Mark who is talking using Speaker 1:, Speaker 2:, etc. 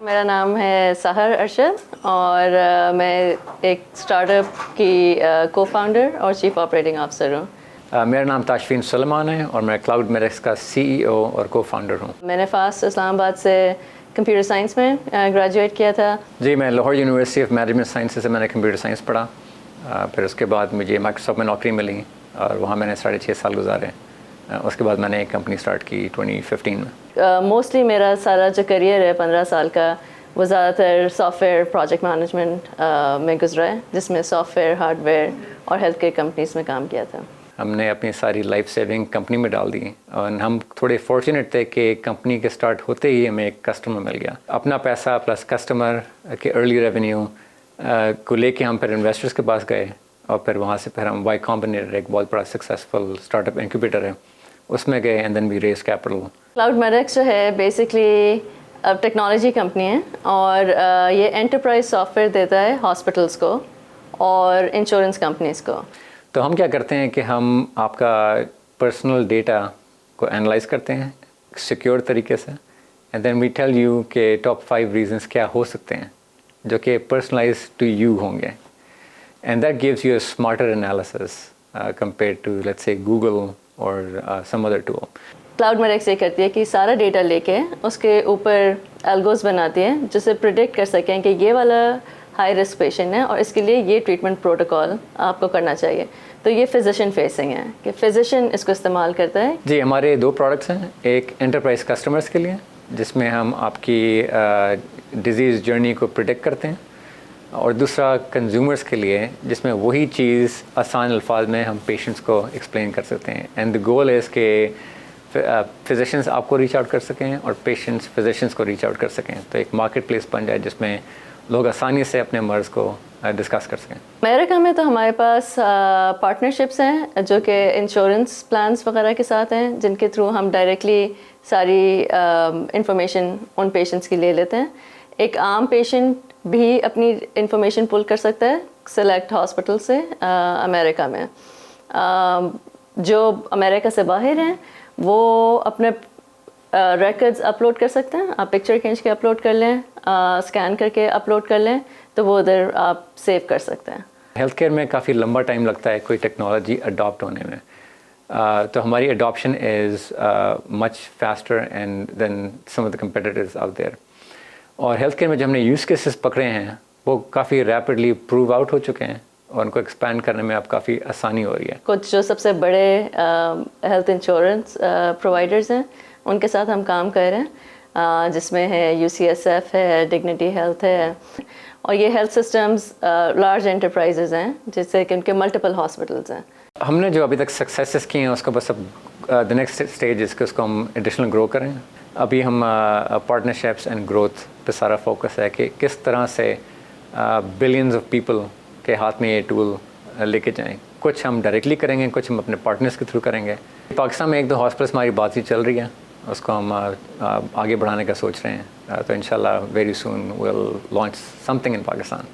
Speaker 1: میرا نام ہے سحر ارشد اور میں ایک اسٹارٹ اپ کی کو فاؤنڈر اور چیف آپریٹنگ آفیسر ہوں.
Speaker 2: میرا نام تاشفین سلیمان ہے اور میں کلاؤڈ میڈکس کا CEO اور کو فاؤنڈر ہوں.
Speaker 1: میں نے فاسٹ اسلام آباد سے کمپیوٹر سائنس میں گریجویٹ کیا تھا.
Speaker 2: جی میں Lahore university of management sciences سے میں نے کمپیوٹر سائنس پڑھا. پھر اس کے بعد مجھے مائیکروسافٹ میں نوکری ملی اور وہاں میں نے 6.5 سال گزارے. اس کے بعد میں نے ایک کمپنی اسٹارٹ کی 2015 میں.
Speaker 1: موسٹلی میرا سارا جو کریئر ہے 15 سال کا وہ زیادہ تر سافٹ ویئر پروجیکٹ مینجمنٹ میں گزرا ہے، جس میں سافٹ ویئر، ہارڈ ویئر اور ہیلتھ کیئر کمپنیز میں کام کیا تھا.
Speaker 2: ہم نے اپنی ساری لائف سیونگ کمپنی میں ڈال دی اور ہم تھوڑے فارچونیٹ تھے کہ کمپنی کے سٹارٹ ہوتے ہی ہمیں ایک کسٹمر مل گیا. اپنا پیسہ پلس کسٹمر کے ارلی ریونیو کو لے کے ہم پھر انویسٹرز کے پاس گئے اور پھر وہاں سے پھر ہم وائی کمبینیٹر ایک بہت بڑا سکسیزفل اسٹارٹ اپ انکیوبیٹر ہے اس میں گئے and then we raise capital.
Speaker 1: Cloud Medics جو ہے بیسکلی اب ٹیکنالوجی کمپنی ہے اور یہ انٹرپرائز سافٹ ویئر دیتا ہے ہاسپٹلس کو اور انشورنس کمپنیز کو.
Speaker 2: تو ہم کیا کرتے ہیں کہ ہم آپ کا پرسنل ڈیٹا کو انالائز کرتے ہیں سیکیور طریقے سے and then we tell you کہ ٹاپ 5 ریزنس کیا ہو سکتے ہیں جو کہ پرسنلائز ٹو یو ہوں گے and that gives you a smarter analysis compare to let's say Google اور some other tool.
Speaker 1: Cloud MedX یہ کرتی ہے کہ سارا ڈیٹا لے کے اس کے اوپر الگوز بناتی ہے جسے پریڈکٹ کر سکیں کہ یہ والا ہائی رسک پیشنٹ ہے اور اس کے لیے یہ ٹریٹمنٹ پروٹوکول آپ کو کرنا چاہیے. تو یہ فزیشین فیسنگ ہے کہ فزیشین اس کو استعمال کرتا ہے.
Speaker 2: جی ہمارے 2 پروڈکٹس ہیں، ایک انٹرپرائز کسٹمرز کے لیے جس میں ہم آپ کی ڈیزیز جرنی کو پریڈکٹ کرتے ہیں اور دوسرا کنزیومرز کے لیے جس میں وہی چیز آسان الفاظ میں ہم پیشنٹس کو ایکسپلین کر سکتے ہیں. اینڈ دی گول از کہ فزیشینس آپ کو ریچ آؤٹ کر سکیں اور پیشنٹس فزیشینس کو ریچ آؤٹ کر سکیں. تو ایک مارکیٹ پلیس بن جائے جس میں لوگ آسانی سے اپنے مرض کو ڈسکس کر سکیں.
Speaker 1: امریکہ میں تو ہمارے پاس پارٹنرشپس ہیں جو کہ انشورنس پلانس وغیرہ کے ساتھ ہیں جن کے تھرو ہم ڈائریکٹلی ساری انفارمیشن ان پیشنٹس کی لے لیتے ہیں. ایک عام پیشنٹ بھی اپنی انفارمیشن پل کر سکتا ہے سلیکٹ ہاسپٹل سے امریکہ میں. جو امریکہ سے باہر ہیں وہ اپنے ریکڈز اپلوڈ کر سکتے ہیں. آپ پکچر کھینچ کے اپلوڈ کر لیں، اسکین کر کے اپلوڈ کر لیں تو وہ ادھر آپ سیو کر سکتے ہیں.
Speaker 2: ہیلتھ کیئر میں کافی لمبا ٹائم لگتا ہے کوئی ٹیکنالوجی اڈاپٹ ہونے میں. تو ہماری adoption is much faster and then some of the competitors out there. اور ہیلتھ کیئر میں جو ہم نے یوز کیسز پکڑے ہیں وہ کافی ریپڈلی پروو آؤٹ ہو چکے ہیں اور ان کو ایکسپینڈ کرنے میں اب کافی آسانی ہو رہی ہے.
Speaker 1: کچھ جو سب سے بڑے ہیلتھ انشورنس پرووائڈرز ہیں ان کے ساتھ ہم کام کر رہے ہیں جس میں ہے UCSF ہے، ڈگنیٹی ہیلتھ ہے اور یہ ہیلتھ سسٹمز لارج انٹرپرائزز ہیں جس سے کہ ان کے ملٹیپل ہاسپٹلز ہیں.
Speaker 2: ہم نے جو ابھی تک سکسیسز کی ہیں اس کا بس اب دا نیکسٹ اسٹیج اس کے اس کو ہم ایڈیشنل گرو کریں. ابھی ہم پارٹنرشپس اینڈ گروتھ پہ سارا فوکس ہے کہ کس طرح سے بلینز آف پیپل کے ہاتھ میں یہ ٹول لے کے جائیں. کچھ ہم ڈائریکٹلی کریں گے، کچھ ہم اپنے پارٹنرز کے تھرو کریں گے. پاکستان میں 1-2 ہاسپٹلس ہماری بات ہی چل رہی ہے، اس کو ہم آگے بڑھانے کا سوچ رہے ہیں. تو انشاءاللہ very soon we'll launch something in Pakistan.